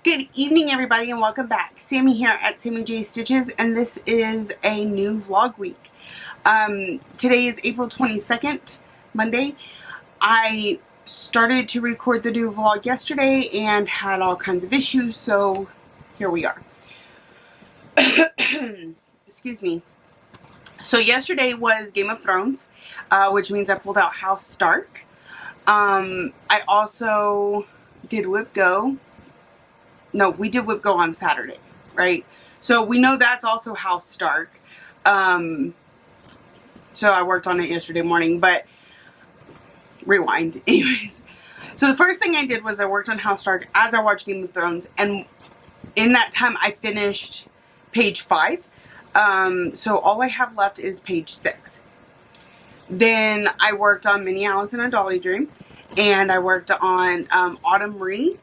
Good evening, everybody, and welcome back. Sammy here at Sammy J Stitches, and this is a new vlog week. Today is April 22nd, Monday. I started to record the new vlog yesterday and had all kinds of issues, so here we are. Excuse me. So yesterday was Game of Thrones, which means I pulled out House Stark. I also did Whip Go. No, we did Whip Go on Saturday, right? So we know that's also House Stark. So I worked on it yesterday morning, but rewind. Anyways. So the first thing I did was I worked on House Stark as I watched Game of Thrones. And in that time, I finished page 5. So all I have left is page 6. Then I worked on Minnie, Alice, and a Dolly Dream. And I worked on Autumn Wreath.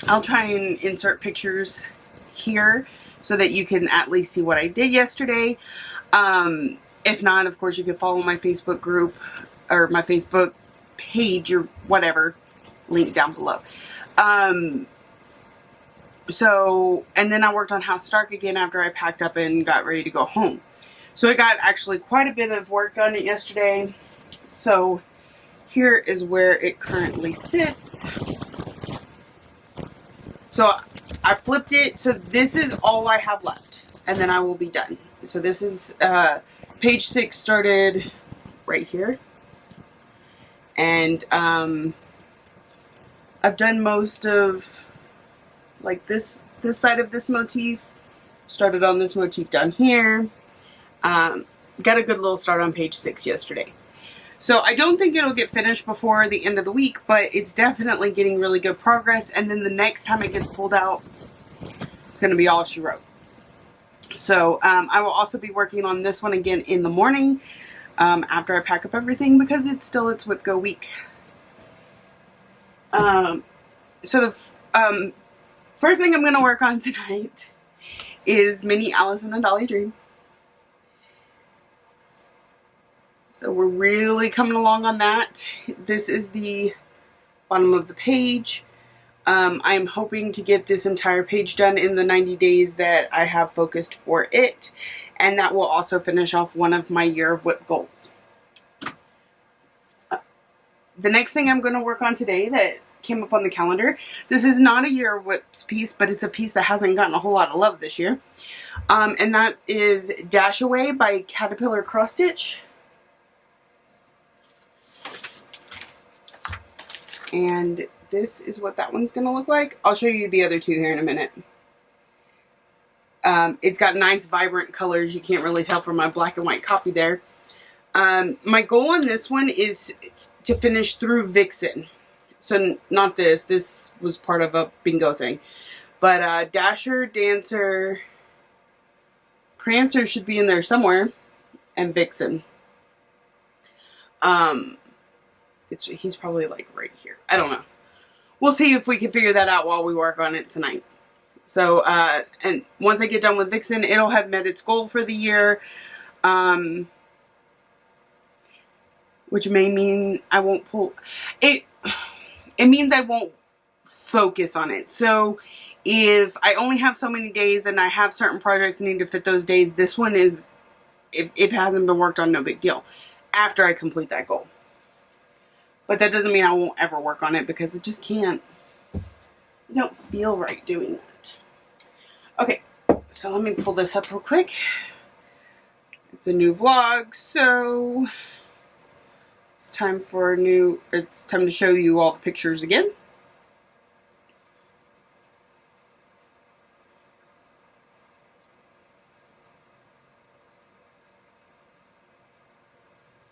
I'll try and insert pictures here so that you can at least see what I did yesterday. If not, of course, you can follow my Facebook group or my Facebook page or whatever, link down below. And then I worked on House Stark again after I packed up and got ready to go home. So I got actually quite a bit of work done yesterday. So here is where it currently sits. So I flipped it, so this is all I have left, and then I will be done. So this is, page 6 started right here, and I've done most of, like this side of this motif, started on this motif down here, got a good little start on page 6 yesterday. So I don't think it'll get finished before the end of the week, but it's definitely getting really good progress. And then the next time it gets pulled out, it's going to be all she wrote. So I will also be working on this one again in the morning after I pack up everything because it's Whip Go week. So the first thing I'm going to work on tonight is Minnie, Alice, and a Dolly Dream. So we're really coming along on that. This is the bottom of the page. I'm hoping to get this entire page done in the 90 days that I have focused for it. And that will also finish off one of my Year of Whip goals. The next thing I'm going to work on today that came up on the calendar. This is not a Year of Whips piece, but it's a piece that hasn't gotten a whole lot of love this year. And that is Dash Away by Caterpillar Cross Stitch. And this is what that one's going to look like. I'll show you the other two here in a minute. It's got nice vibrant colors. You can't really tell from my black and white copy there. My goal on this one is to finish through Vixen. So not this. This was part of a bingo thing. But Dasher, Dancer, Prancer should be in there somewhere. And Vixen. He's probably like right here. I don't know. We'll see if we can figure that out while we work on it tonight. So, and once I get done with Vixen, it'll have met its goal for the year. Which may mean I won't pull it. It means I won't focus on it. So if I only have so many days and I have certain projects that need to fit those days, this one is, if it hasn't been worked on, no big deal. After I complete that goal. But that doesn't mean I won't ever work on it because it just can't. I don't feel right doing that. Okay, so let me pull this up real quick. It's a new vlog, so it's time to show you all the pictures again.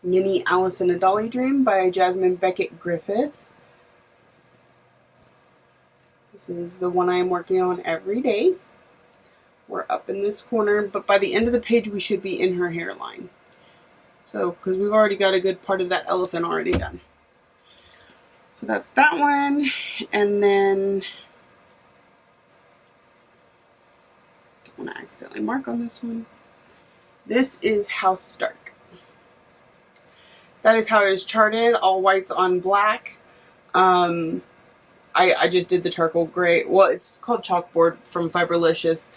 Minnie, Alice, and a Dolly Dream by Jasmine Beckett Griffith. This is the one I am working on every day. We're up in this corner, but by the end of the page we should be in her hairline. So, because we've already got a good part of that elephant already done. So that's that one, and then don't want to accidentally mark on this one. This is House Stark. That is how it is charted, all whites on black. I just did the charcoal gray. Well, it's called chalkboard from Fiberlicious.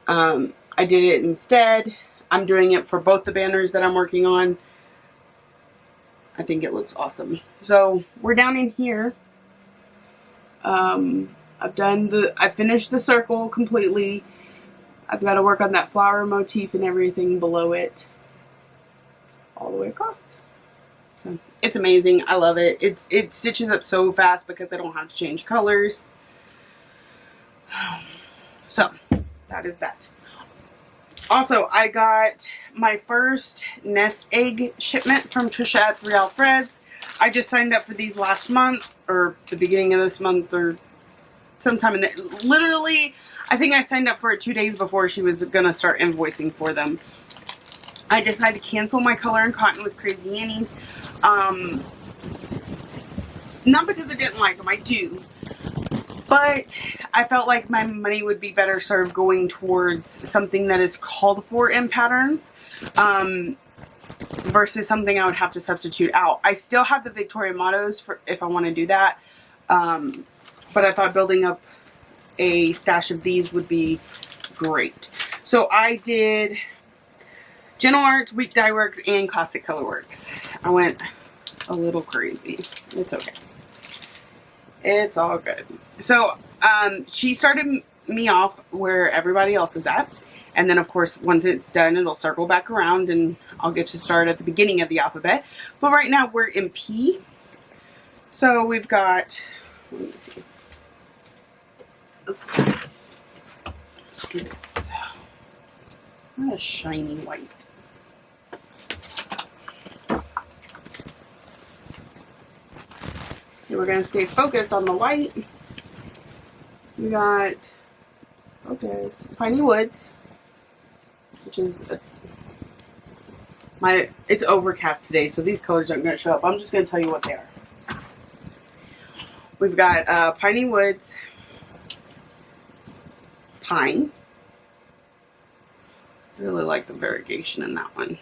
I did it instead. I'm doing it for both the banners that I'm working on. I think it looks awesome. So we're down in here. I finished the circle completely. I've got to work on that flower motif and everything below it. All the way across. So it's amazing. I love it. It stitches up so fast because I don't have to change colors. So that is that. Also, I got my first nest egg shipment from Trisha at 3 Owl Threads. I just signed up for these last month, or the beginning of this month, or sometime in there. Literally, I think I signed up for it 2 days before she was going to start invoicing for them. I decided to cancel my color and cotton with Crazy Annie's. Not because I didn't like them, I do. But I felt like my money would be better served going towards something that is called for in patterns versus something I would have to substitute out. I still have the Victoria mottos for if I want to do that. But I thought building up a stash of these would be great. So I did Gentle Arts, Week Dye Works, and Classic Color Works. I went a little crazy. It's okay. It's all good. So, she started me off where everybody else is at. And then, of course, once it's done, it'll circle back around and I'll get to start at the beginning of the alphabet. But right now, we're in P. So, we've got, let me see. Let's do this. Let's do this. What a shiny white. We're going to stay focused on the white. We got, focus, Piney Woods, which is, it's overcast today, so these colors aren't going to show up. I'm just going to tell you what they are. We've got Piney Woods, Pine. I really like the variegation in that one.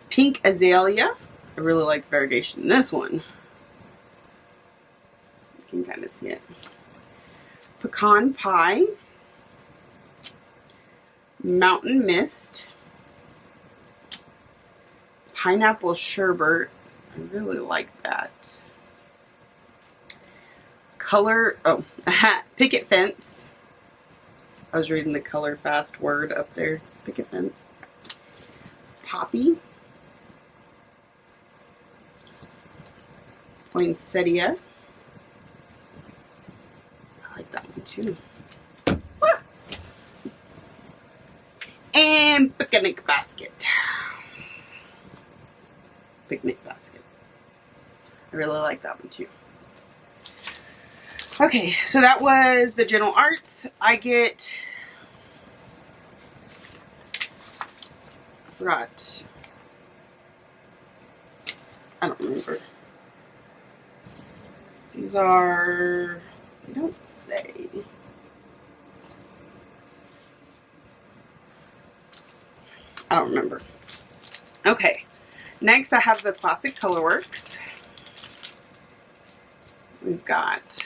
Pink Azalea. I really like the variegation in this one. You can kind of see it. Pecan Pie. Mountain Mist. Pineapple Sherbet. I really like that. Picket Fence. I was reading the color fast word up there. Picket Fence. Poppy. Poinsettia. I like that one too. Ah! And Picnic Basket. Picnic Basket. I really like that one too. Okay, so that was the Gentle Arts. I forgot. I don't remember. These are, they don't say. I don't remember. Okay, next I have the Classic Colorworks. We've got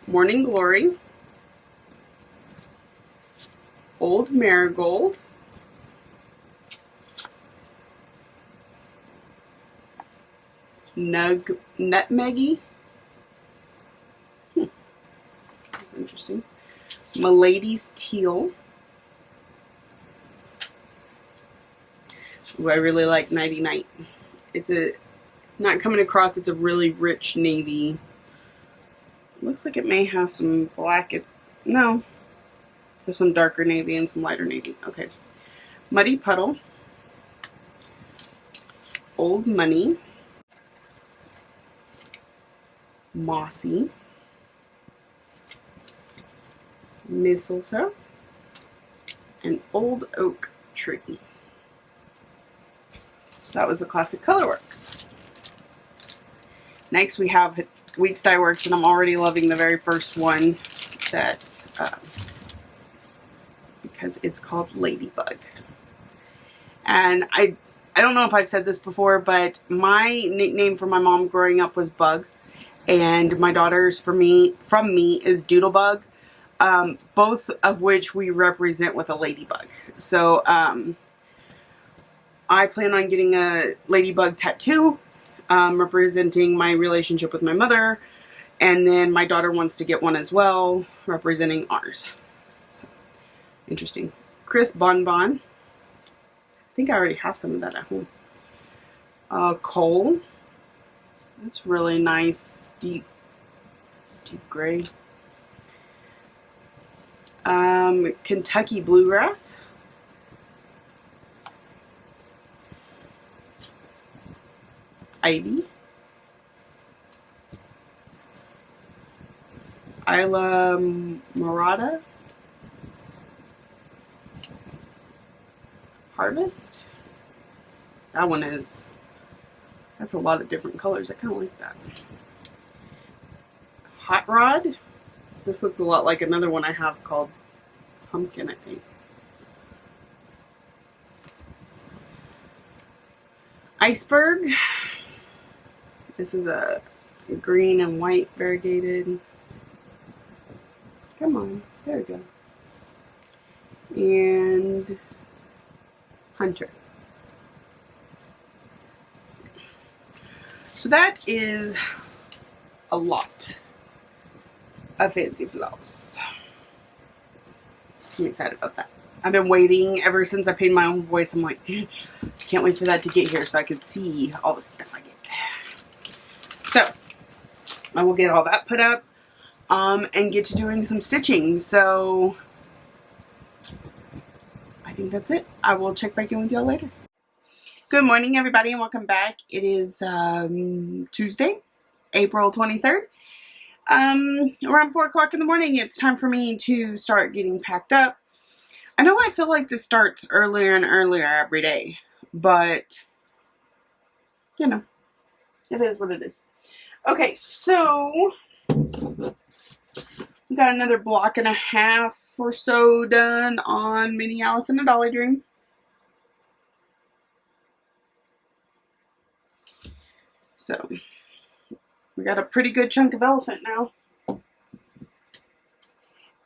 Morning Glory, Old Marigold, Nutmeggy. That's interesting. Milady's Teal. Ooh, I really like Nighty Night. It's not coming across, it's a really rich navy. Looks like it may have some black. No. There's some darker navy and some lighter navy. Okay. Muddy Puddle. Old Money. Mossy. Mistletoe. And Old Oak Tree. So that was the Classic Colorworks. Next we have Weeks Dye Works, and I'm already loving the very first one that, because it's called Ladybug. And I I don't know if I've said this before, but my nickname for my mom growing up was Bug, and my daughter's from me is Doodlebug, both of which we represent with a ladybug. So I plan on getting a ladybug tattoo, representing my relationship with my mother, and then my daughter wants to get one as well, representing ours. So interesting. Chris Bonbon. I think I already have some of that at home. Coal. That's really nice, deep gray. Kentucky Bluegrass. Ivy. Isla Morada. Harvest. That one is, that's a lot of different colors. I kind of like that. Hot Rod. This looks a lot like another one I have called Pumpkin, I think. Iceberg. This is a green and white variegated. Come on, there we go. And Hunter. So that is a lot of fancy floss. I'm excited about that. I've been waiting ever since I paid my own voice. I'm like, can't wait for that to get here so I can see all the stuff I get. So I will get all that put up and get to doing some stitching. So I think that's it. I will check back in with y'all later. Good morning, everybody, and welcome back. It is Tuesday, April 23rd. Around 4 o'clock in the morning, it's time for me to start getting packed up. I know I feel like this starts earlier and earlier every day, but, you know, it is what it is. Okay, so we got another block and a half or so done on Minnie Alice and a Dolly Dream. So we got a pretty good chunk of elephant now.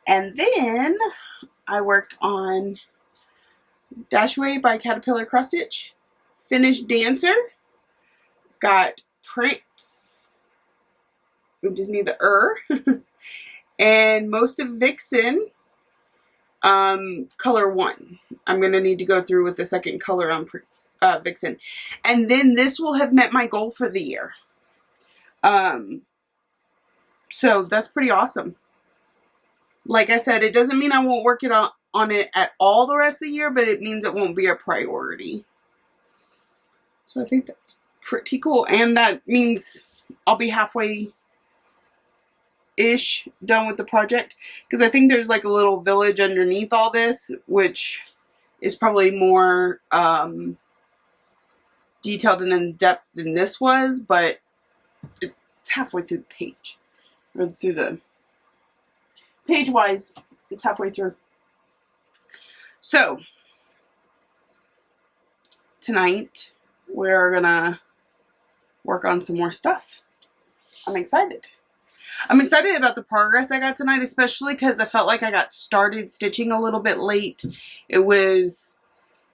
And then I worked on Dashway by Caterpillar Cross Stitch, finished Dancer, got Prince, we just need the and most of Vixen, color 1. I'm going to need to go through with the second color on Vixen. And then this will have met my goal for the year. So that's pretty awesome. Like I said, it doesn't mean I won't work it on it at all the rest of the year, but it means it won't be a priority. So I think that's pretty cool. And that means I'll be halfway-ish done with the project. Because I think there's like a little village underneath all this, which is probably more detailed and in depth than this was, but it's halfway through the page. Or through the page-wise, it's halfway through. So, tonight, we're gonna work on some more stuff. I'm excited. I'm excited about the progress I got tonight, especially because I felt like I got started stitching a little bit late. It was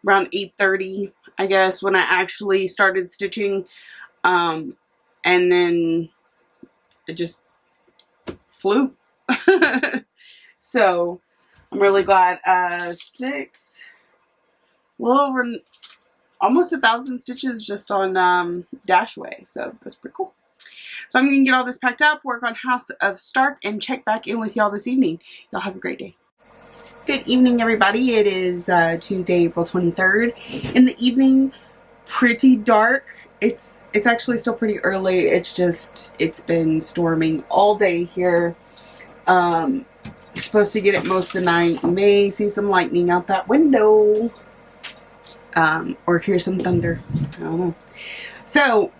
around 8:30, I guess, when I actually started stitching. And then it just flew. So I'm really glad. A little over almost 1,000 stitches just on Dashway, so that's pretty cool. So I'm gonna get all this packed up, work on House of Stark, and check back in with y'all this evening. Y'all have a great day. Good evening, everybody. It is Tuesday, April 23rd. In the evening, pretty dark. It's actually still pretty early. It's been storming all day here. Supposed to get it most of the night. You may see some lightning out that window. Or hear some thunder. I don't know. So,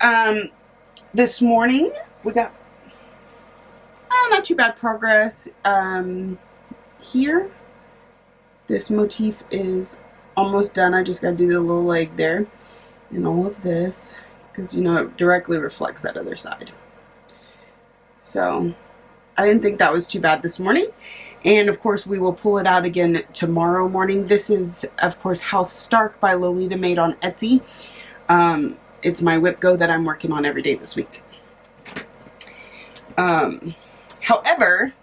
this morning we got not too bad progress. Here, this motif is almost done. I just got to do the little leg there. and all of this, because you know it directly reflects that other side. So I didn't think that was too bad this morning. And of course we will pull it out again tomorrow morning. This is of course House Stark by Lolita made on Etsy. It's my whip go that I'm working on every day this week. However,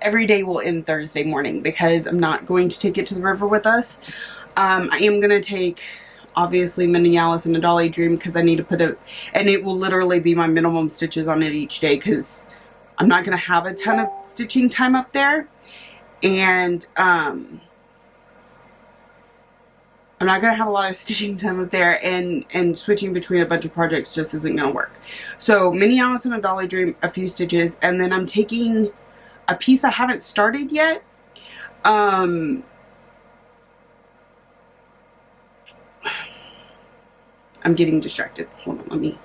every day will end Thursday morning because I'm not going to take it to the river with us. I am going to take obviously Minnie Alice and a Dolly Dream because I need to put and it will literally be my minimum stitches on it each day because I'm not going to have a ton of stitching time up there. And I'm not going to have a lot of stitching time up there, and switching between a bunch of projects just isn't going to work. So Minnie Alice and a Dolly Dream, a few stitches, and then I'm taking a piece I haven't started yet. I'm getting distracted. Hold on, let me.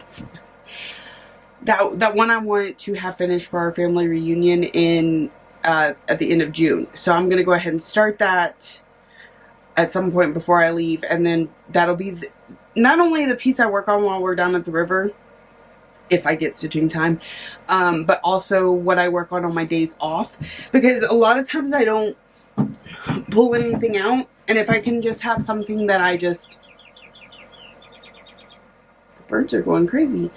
That one I want to have finished for our family reunion in at the end of June. So I'm going to go ahead and start that at some point before I leave, and then that'll be not only the piece I work on while we're down at the river, if I get stitching time, but also what I work on my days off, because a lot of times I don't pull anything out, and if I can just have something that I just, the birds are going crazy,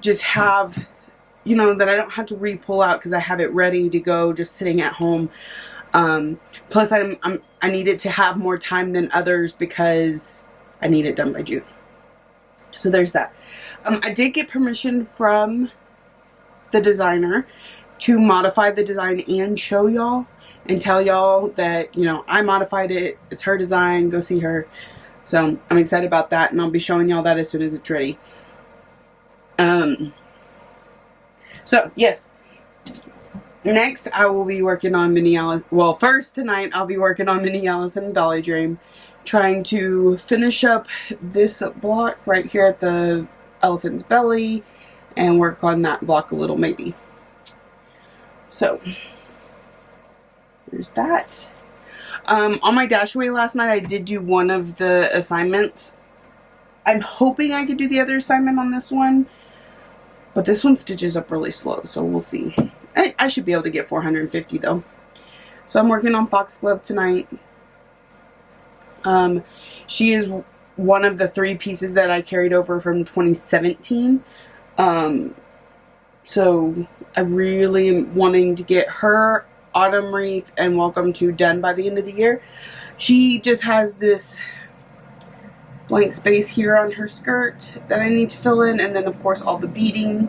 just have, you know, that I don't have to re-pull out because I have it ready to go just sitting at home. Plus I need it to have more time than others because I need it done by June. So there's that. I did get permission from the designer to modify the design and show y'all and tell y'all that, you know, I modified it. It's her design. Go see her. So I'm excited about that, and I'll be showing y'all that as soon as it's ready. So yes, next I will be working on Minnie Alice. Well, first tonight I'll be working on Minnie Alice and Dolly Dream, trying to finish up this block right here at the elephant's belly and work on that block a little maybe. So there's that. On my dashaway last night I did do one of the assignments. I'm hoping I could do the other assignment on this one, but this one stitches up really slow, so we'll see. I should be able to get 450 though. So I'm working on Foxglove tonight. She is one of the 3 pieces that I carried over from 2017. So I really am wanting to get her Autumn Wreath and Welcome to done by the end of the year. She just has this blank space here on her skirt that I need to fill in, and then of course all the beading.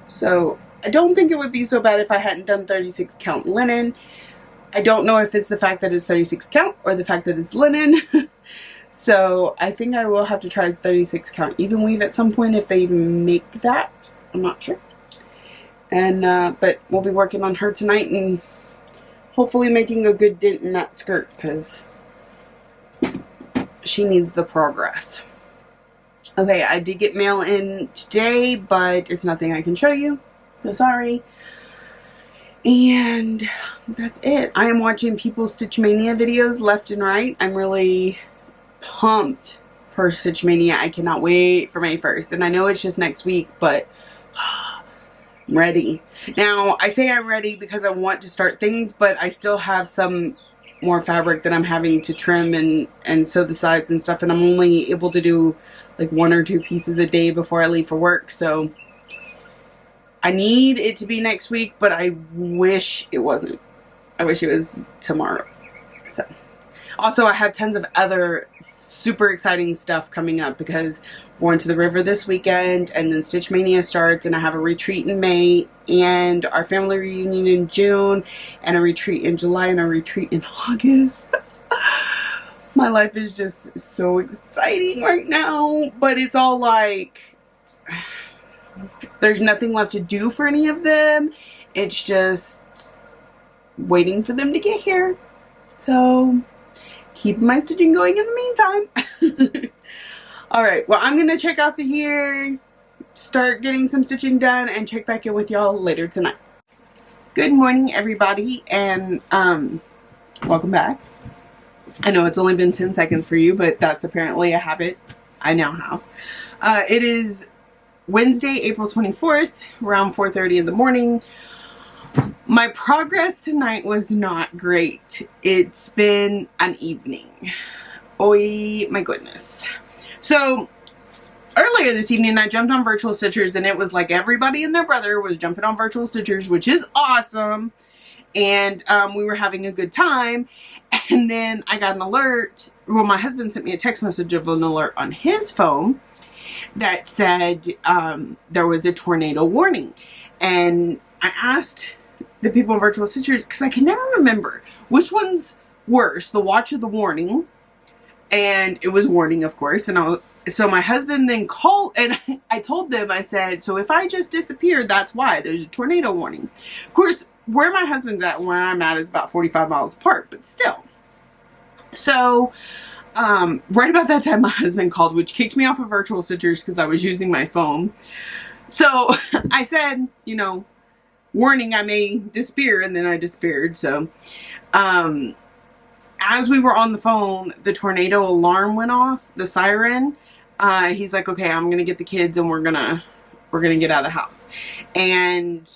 So I don't think it would be so bad if I hadn't done 36 count linen. I don't know if it's the fact that it's 36 count or the fact that it's linen. So I think I will have to try 36 count even weave at some point if they even make that. I'm not sure. And but we'll be working on her tonight and hopefully making a good dent in that skirt because she needs the progress. Okay, I did get mail in today, but it's nothing I can show you. So sorry. And that's it. I am watching people's Stitch Mania videos left and right. I'm really pumped for Stitch Mania. I cannot wait for May 1st. And I know it's just next week, but I'm ready. Now, I say I'm ready because I want to start things, but I still have some more fabric that I'm having to trim and sew the sides and stuff, and I'm only able to do like 1 or 2 pieces a day before I leave for work, so I need it to be next week, but I wish it wasn't. I wish it was tomorrow. So also I have tons of other super exciting stuff coming up because we're going to the river this weekend, and then Stitch Mania starts, and I have a retreat in May, and our family reunion in June, and a retreat in July, and a retreat in August. My life is just so exciting right now, but it's all like there's nothing left to do for any of them. It's just waiting for them to get here. So keep my stitching going in the meantime. Alright, well, I'm going to check off of here, start getting some stitching done, and check back in with y'all later tonight. Good morning, everybody, and welcome back. I know it's only been 10 seconds for you, but that's apparently a habit I now have. It is Wednesday, April 24th, around 4:30 in the morning. My progress tonight was not great. It's been an evening. Oh my goodness. So earlier this evening, I jumped on virtual stitchers, and it was like everybody and their brother was jumping on virtual stitchers, which is awesome. And we were having a good time. And then I got an alert. Well, my husband sent me a text message of an alert on his phone that said there was a tornado warning. And I asked the people in virtual stitchers, because I can never remember which one's worse, the watch or the warning. And it was warning, of course. And so my husband then called, and I told them, I said, so if I just disappeared, that's why. There's a tornado warning. Of course, where my husband's at and where I'm at is about 45 miles apart, but still. So, right about that time, my husband called, which kicked me off of virtual stitchers because I was using my phone. So I said, you know, warning, I may disappear, and then I disappeared. So, as we were on the phone, the tornado alarm went off, the siren. He's like, okay, I'm going to get the kids and we're going to get out of the house. And,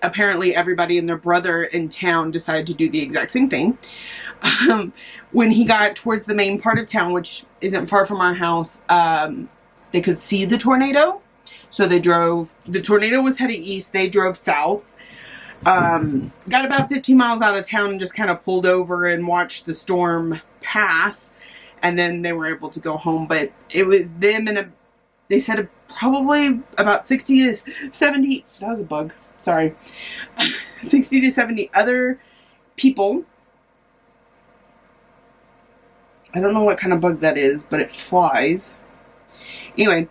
apparently everybody and their brother in town decided to do the exact same thing. When he got towards the main part of town, which isn't far from our house, they could see the tornado. So they drove, the tornado was heading east, they drove south. Got about 15 miles out of town and just kind of pulled over and watched the storm pass. And then they were able to go home. But it was them and they said probably about 60 to 70, that was a bug, sorry, 60 to 70 other people. I don't know what kind of bug that is, but it flies. Anyway,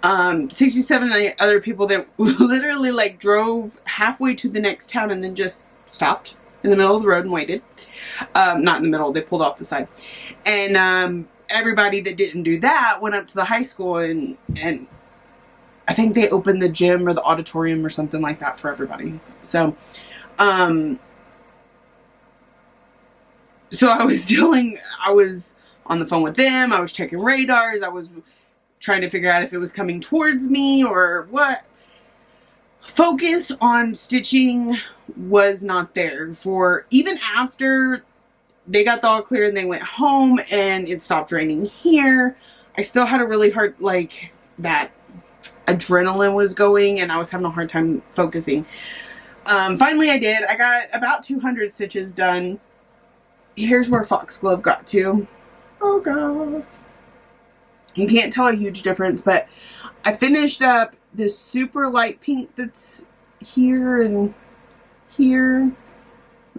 67 other people that literally like drove halfway to the next town and then just stopped in the middle of the road and waited. Not in the middle, they pulled off the side. And everybody that didn't do that went up to the high school and I think they opened the gym or the auditorium or something like that for everybody. So, so I was on the phone with them. I was checking radars. I was trying to figure out if it was coming towards me or what. Focus on stitching was not there for even after they got the all clear and they went home and it stopped raining here. I still had a really hard, like, that adrenaline was going and I was having a hard time focusing. Finally I did. I got about 200 stitches done. Here's where Foxglove got to. Oh gosh. You can't tell a huge difference, but I finished up this super light pink that's here and here,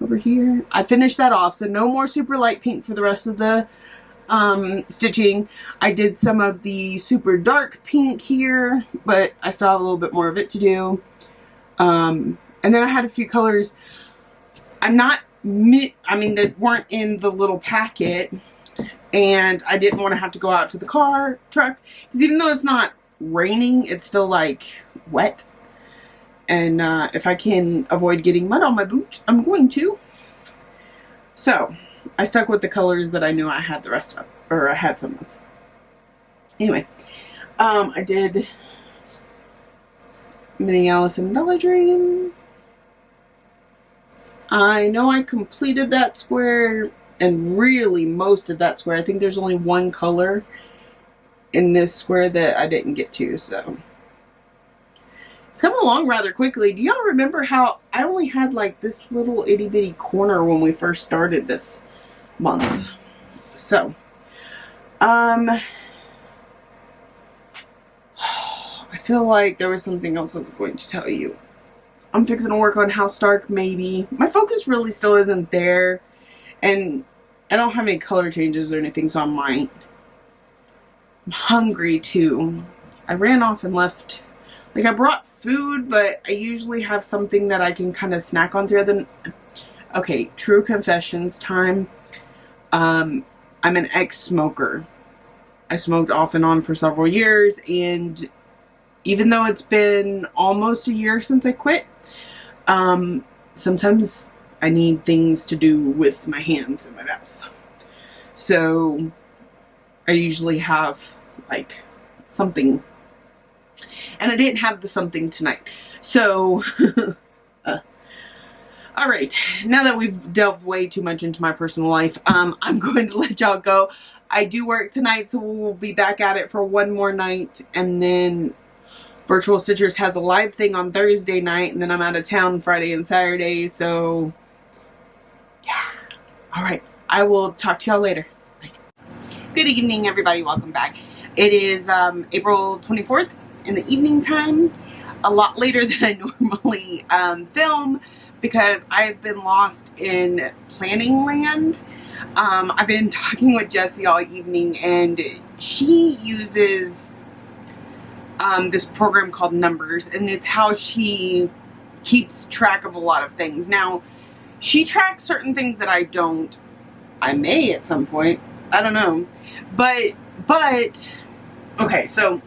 over here. I finished that off, so no more super light pink for the rest of the stitching. I did some of the super dark pink here, but I still have a little bit more of it to do. And then I had a few colors that weren't in the little packet, and I didn't want to have to go out to the truck, because even though it's not raining, it's still like wet. And if I can avoid getting mud on my boot, I'm going to. So I stuck with the colors that I knew I had the rest of, or I had some of. Anyway, I did Minnie Alice and Dollar Dream. I know I completed that square, and really most of that square. I think there's only one color in this square that I didn't get to, so it's coming along rather quickly. Do y'all remember how I only had like this little itty bitty corner when we first started this month? So, I feel like there was something else I was going to tell you. I'm fixing to work on House Stark, maybe. My focus really still isn't there. And I don't have any color changes or anything, so I might. I'm hungry, too. I ran off and left. Like, I brought food, but I usually have something that I can kind of snack on throughout the... Okay, true confessions time. I'm an ex-smoker. I smoked off and on for several years, and even though it's been almost a year since I quit, sometimes I need things to do with my hands and my mouth. So I usually have like something, and I didn't have the something tonight. So all right, now that we've delved way too much into my personal life, I'm going to let y'all go. I do work tonight, so we'll be back at it for one more night, and then Virtual Stitchers has a live thing on Thursday night, and then I'm out of town Friday and Saturday, so yeah. All right, I will talk to y'all later. Bye. Good evening, everybody. Welcome back. It is April 24th in the evening time, a lot later than I normally film, because I've been lost in planning land. I've been talking with Jessie all evening, and she uses this program called Numbers, and it's how she keeps track of a lot of things. Now, she tracks certain things that I don't. I may at some point. I don't know. But okay, so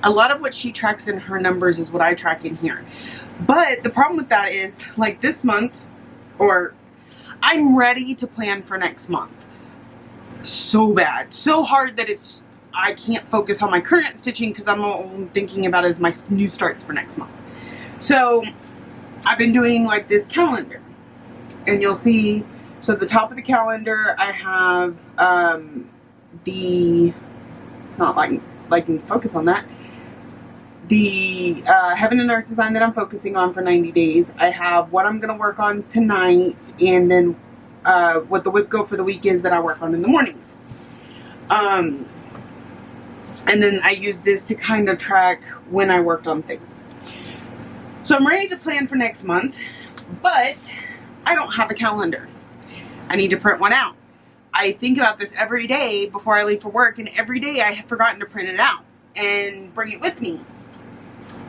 a lot of what she tracks in her numbers is what I track in here. But the problem with that is, like this month, or I'm ready to plan for next month. So bad. So hard that I can't focus on my current stitching because I'm all thinking about as my new starts for next month. So I've been doing like this calendar. And you'll see, so at the top of the calendar, I have it's not like I can focus on that. The Heaven and Earth design that I'm focusing on for 90 days. I have what I'm going to work on tonight, and then what the whip go for the week is that I work on in the mornings. And then I use this to kind of track when I worked on things. So I'm ready to plan for next month, but I don't have a calendar. I need to print one out. I think about this every day before I leave for work, and every day I have forgotten to print it out and bring it with me.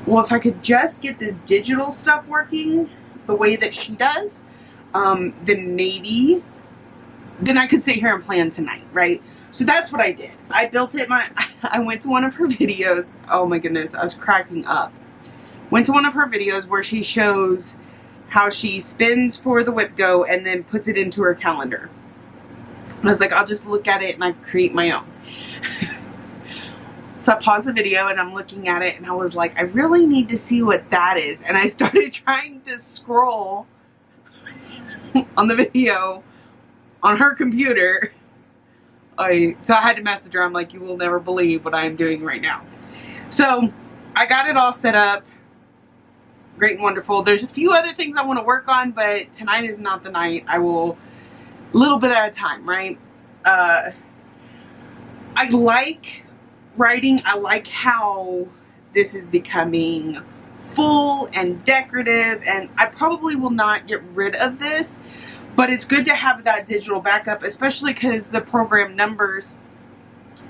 Well, if I could just get this digital stuff working the way that she does, then maybe, then I could sit here and plan tonight, right? So that's what I did. I built it, I went to one of her videos. Oh my goodness, I was cracking up. Went to one of her videos where she shows how she spins for the whip go and then puts it into her calendar. I was like, I'll just look at it and I create my own. So I paused the video and I'm looking at it and I was like, I really need to see what that is. And I started trying to scroll on the video on her computer. So I had to message her. I'm like, you will never believe what I am doing right now. So I got it all set up. Great and wonderful. There's a few other things I want to work on, but tonight is not the night. I will, a little bit at a time, right? I like writing. I like how this is becoming full and decorative, and I probably will not get rid of this, but it's good to have that digital backup, especially because the program Numbers,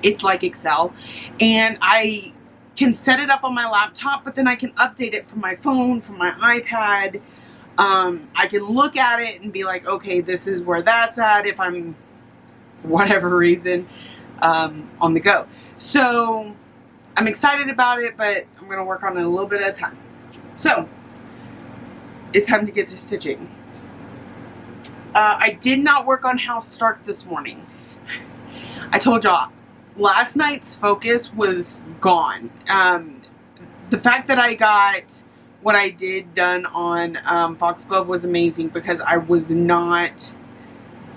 it's like Excel, and I can set it up on my laptop, but then I can update it from my phone, from my iPad. I can look at it and be like, okay, this is where that's at if I'm, for whatever reason, on the go. So I'm excited about it, but I'm going to work on it a little bit at a time. So it's time to get to stitching. I did not work on House Stark this morning. I told y'all, last night's focus was gone. The fact that I got what I did done on Foxglove was amazing because I was not,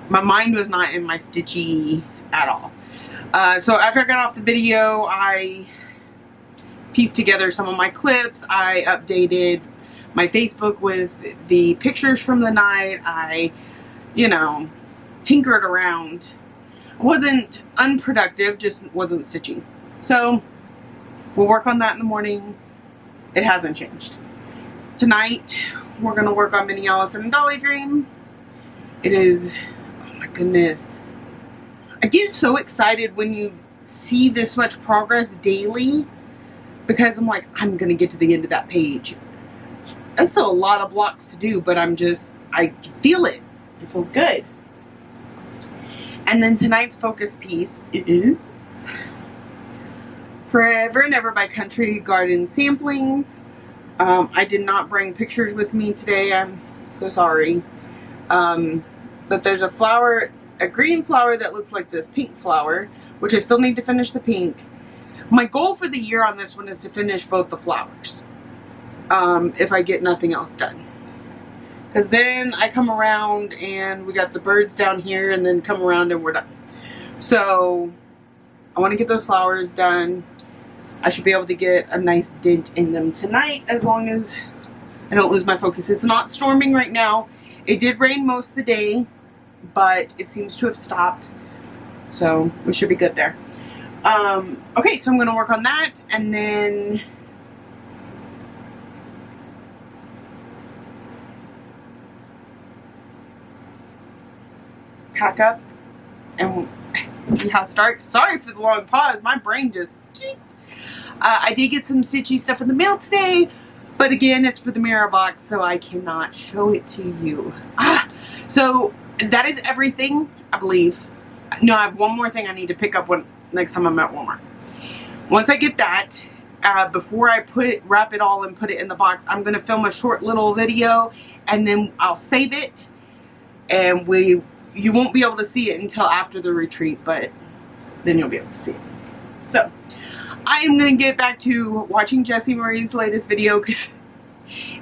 my mind was not in my stitchy at all. So after I got off the video, I pieced together some of my clips. I updated my Facebook with the pictures from the night. I, tinkered around. Wasn't unproductive, just wasn't stitching. So we'll work on that in the morning. It hasn't changed. Tonight we're gonna work on Minnie Allison and Dolly Dream. It is, oh my goodness. I get so excited when you see this much progress daily because I'm like, I'm gonna get to the end of that page. That's still a lot of blocks to do, but I feel it. It feels good. And then tonight's focus piece is Forever and Ever by Country Garden Samplings. I did not bring pictures with me today. I'm so sorry. But there's a flower, a green flower that looks like this pink flower, which I still need to finish the pink. My goal for the year on this one is to finish both the flowers, if I get nothing else done. Because then I come around and we got the birds down here, and then come around and we're done. So I want to get those flowers done. I should be able to get a nice dent in them tonight, as long as I don't lose my focus. It's not storming right now. It did rain most of the day, but it seems to have stopped. So we should be good there. Okay, so I'm going to work on that, and then pack up and see how it starts. Sorry for the long pause. My brain just... I did get some stitchy stuff in the mail today, but again, it's for the mirror box, so I cannot show it to you. So that is everything, I believe. No, I have one more thing I need to pick up next time I'm at Walmart. Once I get that, before I wrap it all and put it in the box, I'm going to film a short little video, and then I'll save it, and you won't be able to see it until after the retreat, but then you'll be able to see it. So I am going to get back to watching Jessie Marie's latest video, because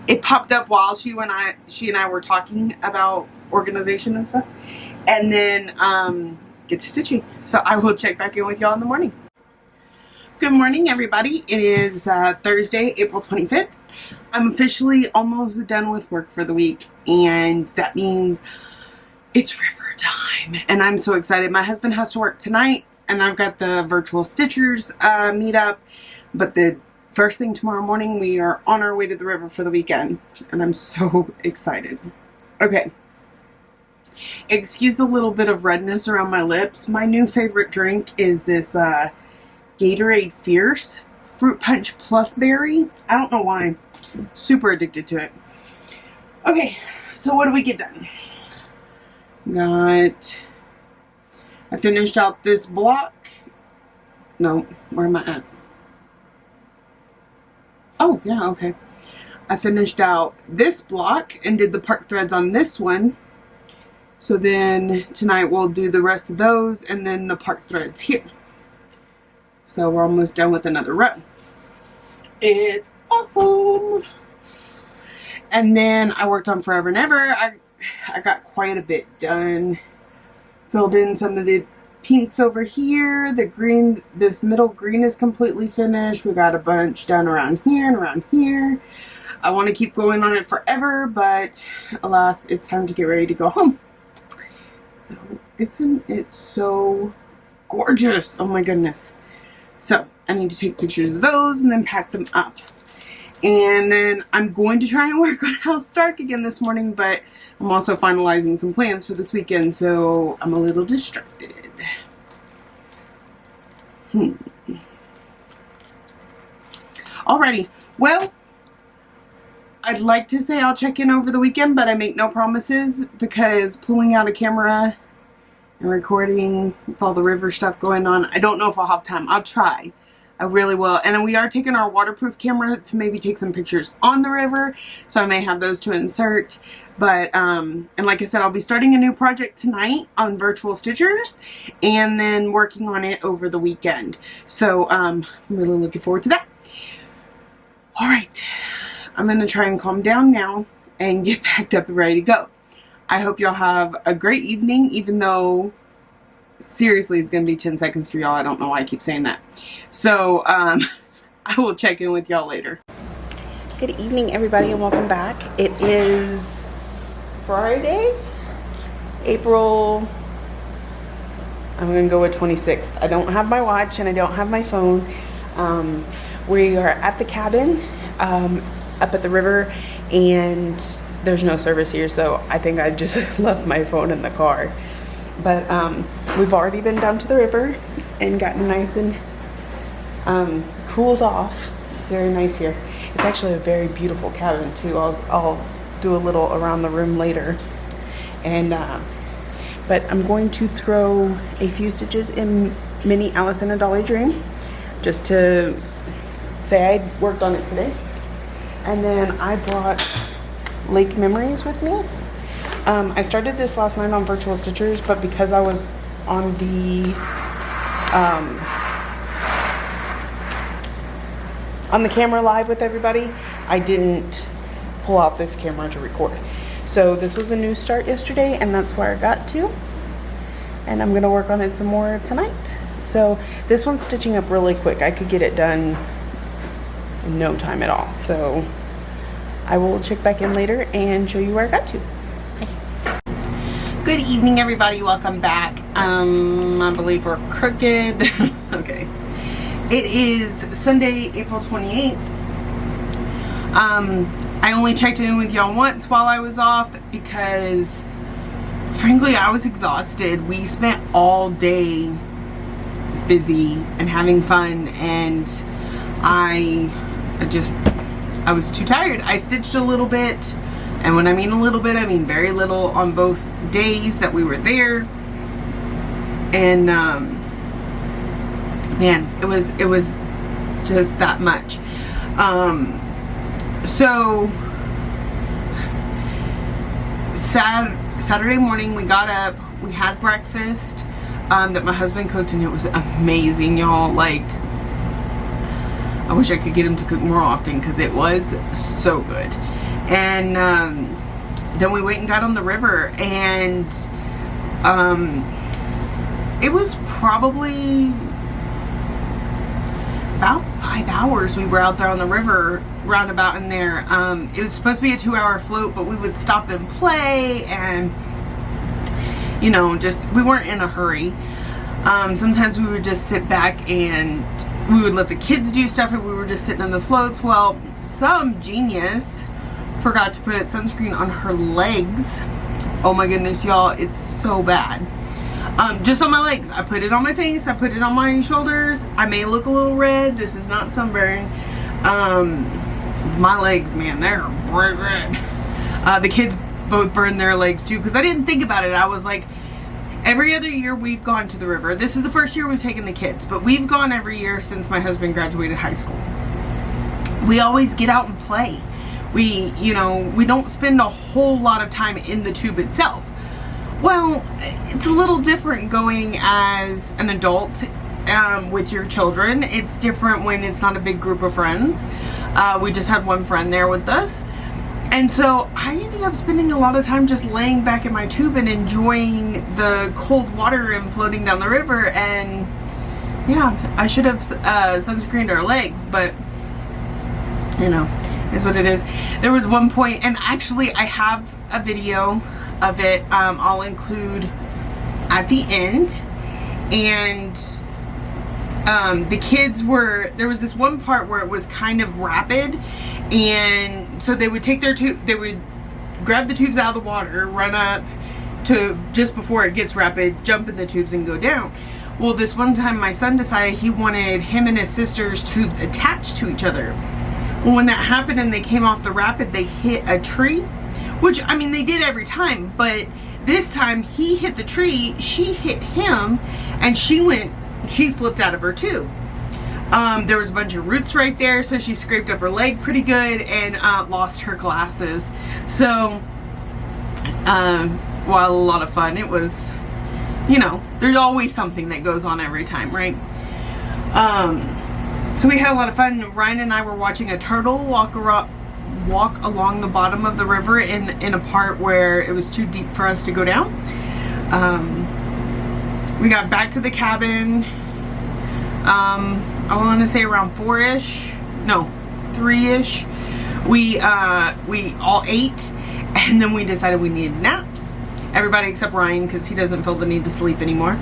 it popped up while she and I were talking about organization and stuff, and then get to stitching. So I will check back in with y'all in the morning. Good morning, everybody. It is Thursday, April 25th. I'm officially almost done with work for the week, and that means it's river time, and I'm so excited. My husband has to work tonight, and I've got the virtual stitchers meetup, but the first thing tomorrow morning, we are on our way to the river for the weekend, and I'm so excited. Okay. Excuse the little bit of redness around my lips. My new favorite drink is this Gatorade Fierce Fruit Punch Plus Berry. I don't know why. Super addicted to it. Okay, so what do we get done? I finished out this block. No, where am I at? Oh, yeah, okay. I finished out this block and did the park threads on this one. So then tonight we'll do the rest of those and then the park threads here. So we're almost done with another row. It's awesome. And then I worked on Forever and Ever. I got quite a bit done. Filled in some of the pinks over here. The green, this middle green is completely finished. We got a bunch done around here and around here. I want to keep going on it forever, but alas, it's time to get ready to go home. So isn't it so gorgeous? Oh my goodness. So I need to take pictures of those and then pack them up. And then I'm going to try and work on House Stark again this morning, but I'm also finalizing some plans for this weekend, so I'm a little distracted. Alrighty, well, I'd like to say I'll check in over the weekend, but I make no promises, because pulling out a camera and recording with all the river stuff going on, I don't know if I'll have time. I'll try. I really will. And we are taking our waterproof camera to maybe take some pictures on the river, so I may have those to insert. But, and like I said, I'll be starting a new project tonight on virtual stitchers, and then working on it over the weekend. So, I'm really looking forward to that. Alright, I'm going to try and calm down now and get packed up and ready to go. I hope y'all have a great evening, even though seriously it's going to be 10 seconds for y'all. I don't know why I keep saying that. So, I will check in with y'all later. Good evening, everybody, and welcome back. It is Friday, April, I'm going to go with 26th. I don't have my watch and I don't have my phone. We are at the cabin up at the river, and there's no service here, so I think I just left my phone in the car. But we've already been down to the river and gotten nice and cooled off. It's very nice here. It's actually a very beautiful cabin too. I'll do a little around the room later. And but I'm going to throw a few stitches in Mini Alice in a Dolly Dream, just to say I worked on it today. And then I brought Lake Memories with me. I started this last night on virtual stitchers, but because I was on the camera live with everybody, I didn't pull out this camera to record. So this was a new start yesterday, and that's where I got to. And I'm gonna work on it some more tonight. So this one's stitching up really quick. I could get it done in no time at all. So I will check back in later and show you where I got to. Good evening, everybody. Welcome back. I believe we're crooked. Okay. It is Sunday, April 28th. I only checked in with y'all once while I was off because, frankly, I was exhausted. We spent all day busy and having fun, and I was too tired. I stitched a little bit, and when I mean a little bit, I mean very little on both days that we were there. And man, it was just that much. So Saturday morning we got up, we had breakfast that my husband cooked, and it was amazing, y'all. Like, I wish I could get him to cook more often because it was so good. And then we went and got on the river, and it was probably about 5 hours we were out there on the river, roundabout in there. It was supposed to be a 2-hour float, but we would stop and play, and you know, just, we weren't in a hurry. Sometimes we would just sit back and we would let the kids do stuff, and we were just sitting on the floats. Well, some genius forgot to put sunscreen on her legs. Oh my goodness, y'all, it's so bad. Just on my legs. I put it on my face, I put it on my shoulders. I may look a little red. This is not sunburn. My legs, man, they're bright red. The kids both burned their legs too, because I didn't think about it. I was like, every other year we've gone to the river. This is the first year we've taken the kids, but we've gone every year since my husband graduated high school. We always get out and play. We don't spend a whole lot of time in the tube itself. Well, it's a little different going as an adult with your children. It's different when it's not a big group of friends. We just had one friend there with us. And so I ended up spending a lot of time just laying back in my tube and enjoying the cold water and floating down the river. And yeah, I should have sunscreened our legs, but you know, is what it is. There was one point, and actually I have a video of it, I'll include at the end. And the kids were, there was this one part where it was kind of rapid, and so they would take their tube, they would grab the tubes out of the water, run up to just before it gets rapid, jump in the tubes and go down. Well, this one time my son decided he wanted him and his sister's tubes attached to each other. Well, when that happened and they came off the rapid, they hit a tree, which, I mean, they did every time, but this time he hit the tree, she hit him, and she flipped out of her tube. There was a bunch of roots right there, so she scraped up her leg pretty good and lost her glasses. So, while a lot of fun, it was, you know, there's always something that goes on every time, right? So we had a lot of fun. Ryan and I were watching a turtle walk along the bottom of the river in a part where it was too deep for us to go down. We got back to the cabin, I want to say around 4-ish, no, 3-ish. We all ate, and then we decided we needed naps. Everybody except Ryan, because he doesn't feel the need to sleep anymore.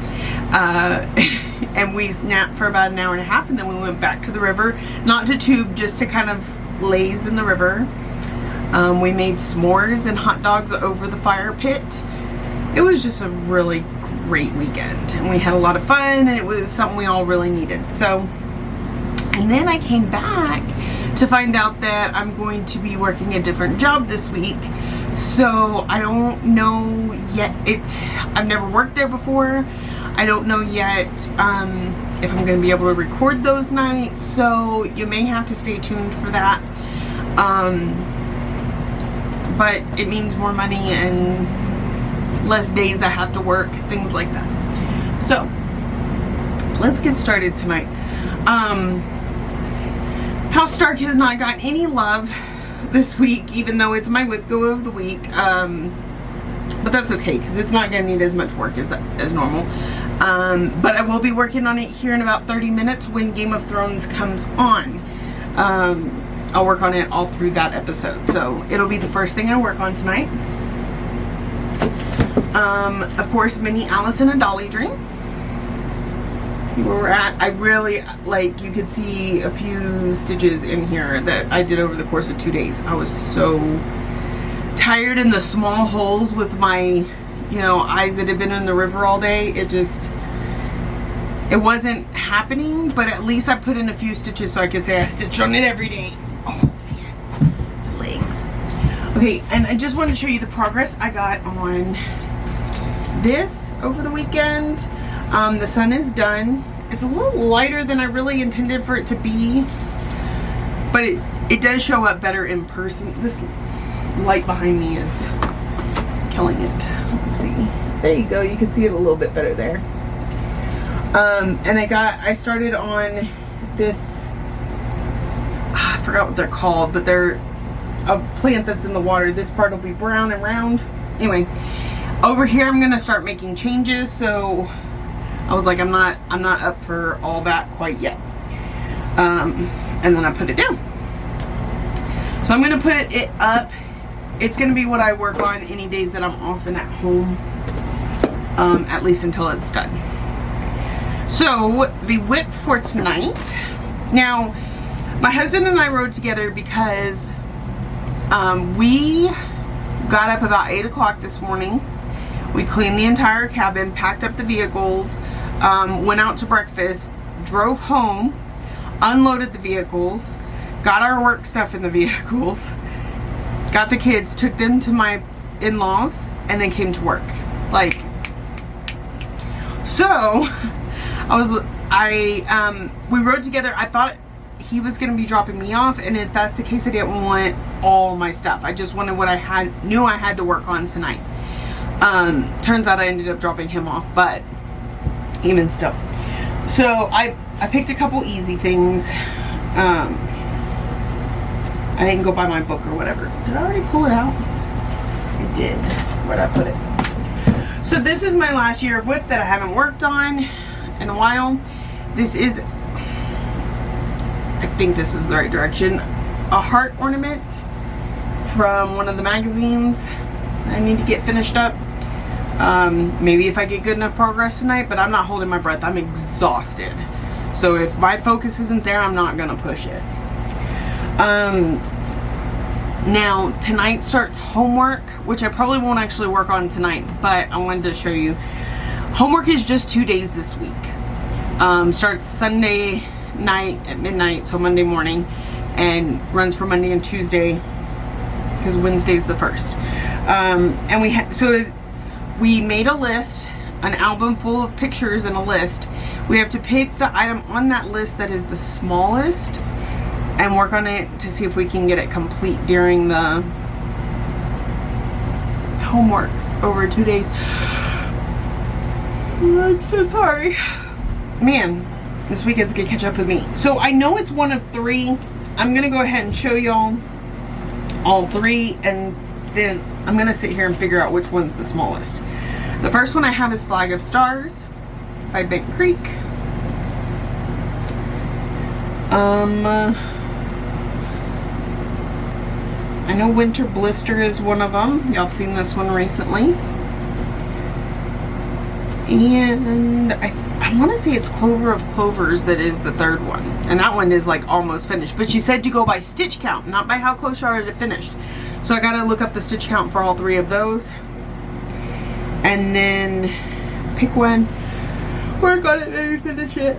And we napped for about an hour and a half, and then we went back to the river, not to tube, just to kind of laze in the river. We made s'mores and hot dogs over the fire pit. It was just a really great weekend, and we had a lot of fun, and it was something we all really needed. So, and then I came back to find out that I'm going to be working a different job this week. So I don't know yet. I've never worked there before. I don't know yet if I'm going to be able to record those nights, so you may have to stay tuned for that. But it means more money, and less days I have to work, things like that. So let's get started tonight. House Stark has not gotten any love this week, even though it's my whip go of the week. But that's okay, because it's not going to need as much work as normal. But I will be working on it here in about 30 minutes when Game of Thrones comes on. I'll work on it all through that episode. So it'll be the first thing I work on tonight. Of course, mini Alice in a Dolly dream. See where we're at. I really, like, you could see a few stitches in here that I did over the course of 2 days. I was so tired in the small holes with my, you know, eyes that have been in the river all day. It wasn't happening, but at least I put in a few stitches so I could say I stitched on it every day. Oh man, my legs. Okay, and I just wanted to show you the progress I got on this over the weekend. The sun is done. It's a little lighter than I really intended for it to be, but it does show up better in person. This light behind me is killing it. Let's see. There you go. You can see it a little bit better there. And I started on this, I forgot what they're called, but they're a plant that's in the water. This part will be brown and round. Anyway, over here I'm gonna start making changes, so I was like, I'm not up for all that quite yet. And then I put it down. So I'm gonna put it up. It's gonna be what I work on any days that I'm off and at home, at least until it's done. So the whip for tonight. Now, my husband and I rode together because we got up about 8 o'clock this morning. We cleaned the entire cabin, packed up the vehicles, went out to breakfast, drove home, unloaded the vehicles, got our work stuff in the vehicles, got the kids, took them to my in-laws, and then came to work. Like, so we rode together. I thought he was going to be dropping me off, and if that's the case, I didn't want all my stuff. I just wanted what I knew I had to work on tonight. Turns out I ended up dropping him off, but even still. So I picked a couple easy things. I didn't go buy my book or whatever. Did I already pull it out? I did. Where'd I put it? So this is my last year of whip that I haven't worked on in a while. This is, I think this is the right direction, a heart ornament from one of the magazines I need to get finished up. Maybe if I get good enough progress tonight, but I'm not holding my breath. I'm exhausted. So if my focus isn't there, I'm not gonna push it. Now tonight starts homework, which I probably won't actually work on tonight, but I wanted to show you. Homework is just 2 days this week. Starts Sunday night at midnight, so Monday morning, and runs for Monday and Tuesday because Wednesday's the 1st. And so we made a list, an album full of pictures and a list. We have to pick the item on that list that is the smallest and work on it to see if we can get it complete during the homework over 2 days. I'm so sorry. Man, this weekend's gonna catch up with me. So I know it's one of 3. I'm gonna go ahead and show y'all all 3, and then I'm gonna sit here and figure out which one's the smallest. The first one I have is Flag of Stars by Bent Creek. I know Winter Blister is one of them. Y'all have seen this one recently. And I want to say it's Clover of Clovers that is the third one. And that one is like almost finished. But she said to go by stitch count, not by how close you are to finished. So I got to look up the stitch count for all 3 of those. And then pick one. Work on it, maybe finish it.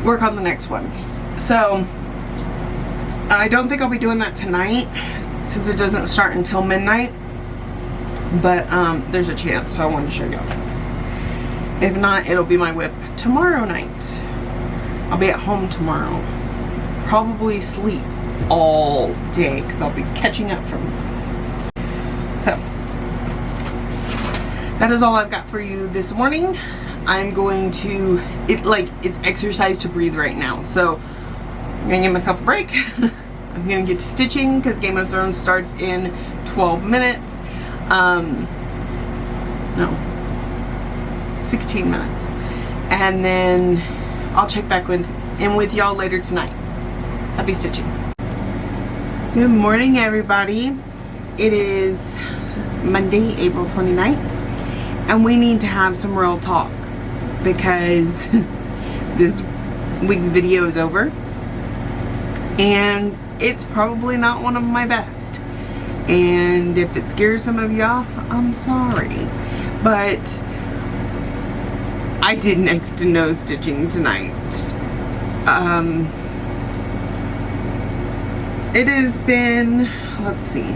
Work on the next one. So I don't think I'll be doing that tonight since it doesn't start until midnight. But there's a chance, so I wanted to show y'all. If not, it'll be my whip tomorrow night. I'll be at home tomorrow. Probably sleep all day because I'll be catching up from this. So, that is all I've got for you this morning. I'm going to, it's exercise to breathe right now. So I'm gonna give myself a break. I'm gonna get to stitching because Game of Thrones starts in 12 minutes. No, 16 minutes. And then I'll check back in with y'all later tonight. Happy stitching. Good morning, everybody. It is Monday, April 29th, and we need to have some real talk because this week's video is over and it's probably not one of my best. And if it scares some of you off, I'm sorry. But I did next to no stitching tonight. It has been, let's see.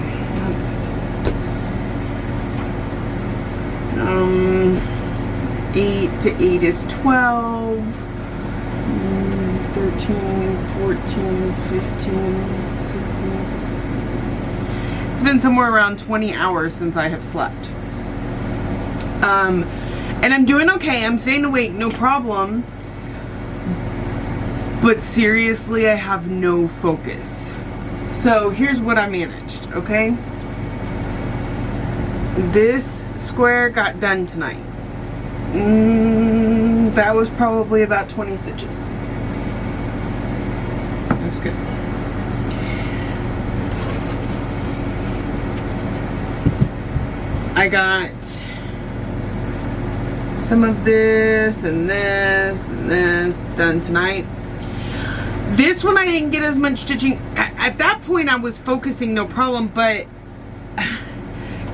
8 to 8 is 12, 13, 14, 15, 16. It's been somewhere around 20 hours since I have slept. And I'm doing okay. I'm staying awake, no problem. But seriously, I have no focus. So here's what I managed, okay? This square got done tonight. That was probably about 20 stitches. That's good. I got some of this and this and this done tonight. This one I didn't get as much stitching. At that point I was focusing, no problem, but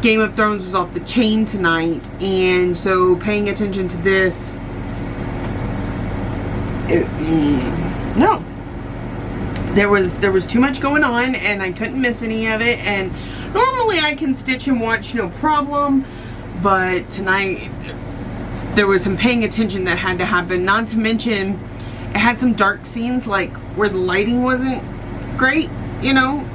Game of Thrones was off the chain tonight, and so paying attention to this, no. There was too much going on and I couldn't miss any of it, and normally I can stitch and watch no problem, but tonight there was some paying attention that had to happen. Not to mention it had some dark scenes, like where the lighting wasn't great, you know,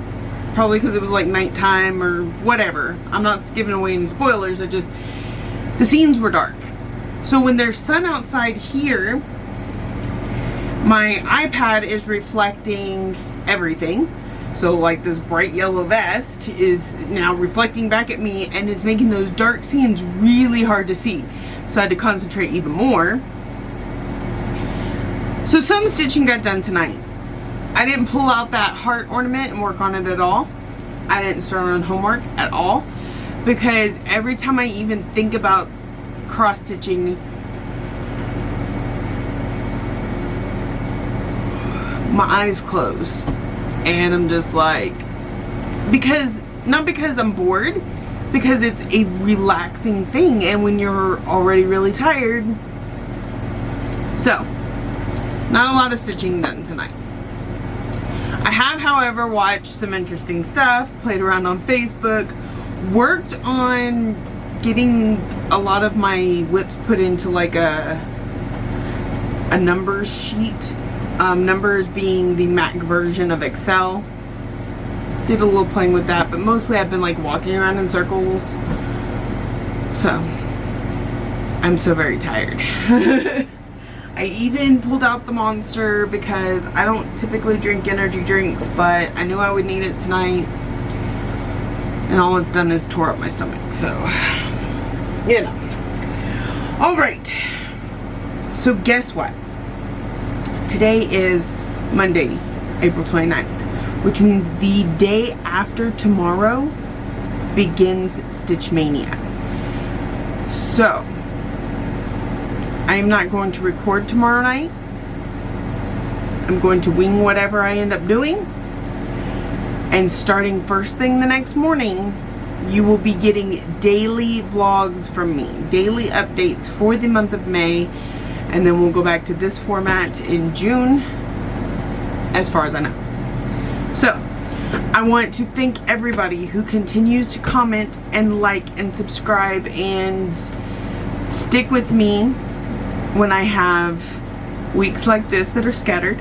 probably because it was like nighttime or whatever. I'm not giving away any spoilers. The scenes were dark. So when there's sun outside here, my iPad is reflecting everything. So like this bright yellow vest is now reflecting back at me, and it's making those dark scenes really hard to see. So I had to concentrate even more. So some stitching got done tonight. I didn't pull out that heart ornament and work on it at all. I didn't start on homework at all, because every time I even think about cross stitching, my eyes close and I'm just like, not because I'm bored, because it's a relaxing thing, and when you're already really tired. So not a lot of stitching done tonight. I have, however, watched some interesting stuff, played around on Facebook, worked on getting a lot of my whips put into like a numbers sheet. Numbers being the Mac version of Excel. Did a little playing with that, but mostly I've been like walking around in circles. So I'm so very tired. I even pulled out the Monster because I don't typically drink energy drinks, but I knew I would need it tonight, and all it's done is tore up my stomach. So, you know. Alright, so guess what? Today is Monday, April 29th, which means the day after tomorrow begins Stitch Mania. So I am not going to record tomorrow night. I'm going to wing whatever I end up doing. And starting first thing the next morning, you will be getting daily vlogs from me. Daily updates for the month of May. And then we'll go back to this format in June, as far as I know. So, I want to thank everybody who continues to comment and like and subscribe and stick with me when I have weeks like this that are scattered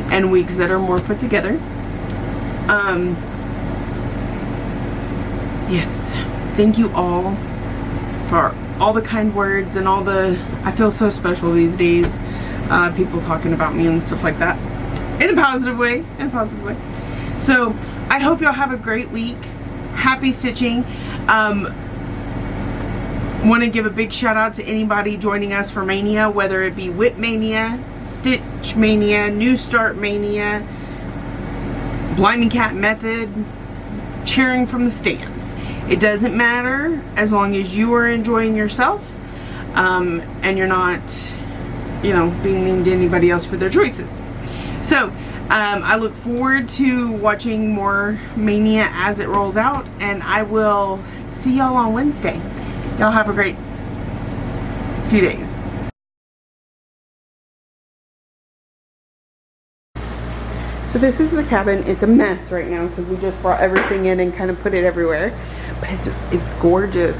and weeks that are more put together. Yes, thank you all for all the kind words and all the, I feel so special these days. People talking about me and stuff like that. In a positive way, in a positive way. So I hope y'all have a great week. Happy stitching. Want to give a big shout out to anybody joining us for Mania, whether it be Whip Mania, Stitch Mania, New Start Mania, Blinding Cat Method, cheering from the stands. It doesn't matter as long as you are enjoying yourself, and you're not, you know, being mean to anybody else for their choices. So I look forward to watching more Mania as it rolls out, and I will see y'all on Wednesday. Y'all have a great few days. So this is the cabin. It's a mess right now because we just brought everything in and kind of put it everywhere. But it's gorgeous.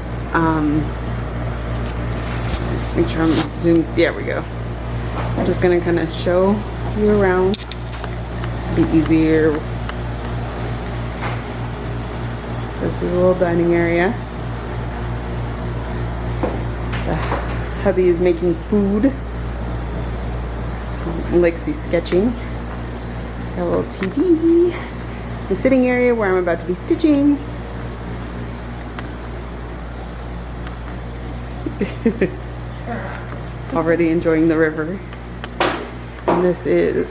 Make sure I'm zoomed. There we go. I'm just gonna kind of show you around. Be easier. This is a little dining area. The hubby is making food. Lexi's sketching. Got a little TV. The sitting area where I'm about to be stitching. Already enjoying the river. And this is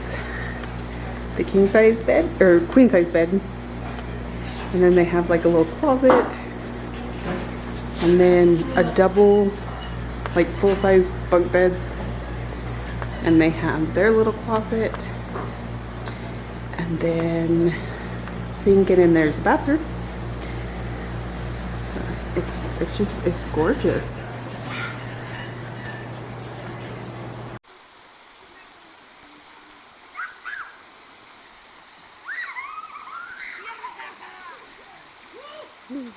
the king size bed, or queen size bed. And then they have like a little closet. And then a double, like full size bunk beds. And they have their little closet. And then sink, and then there's a bathroom. So it's gorgeous. Mm.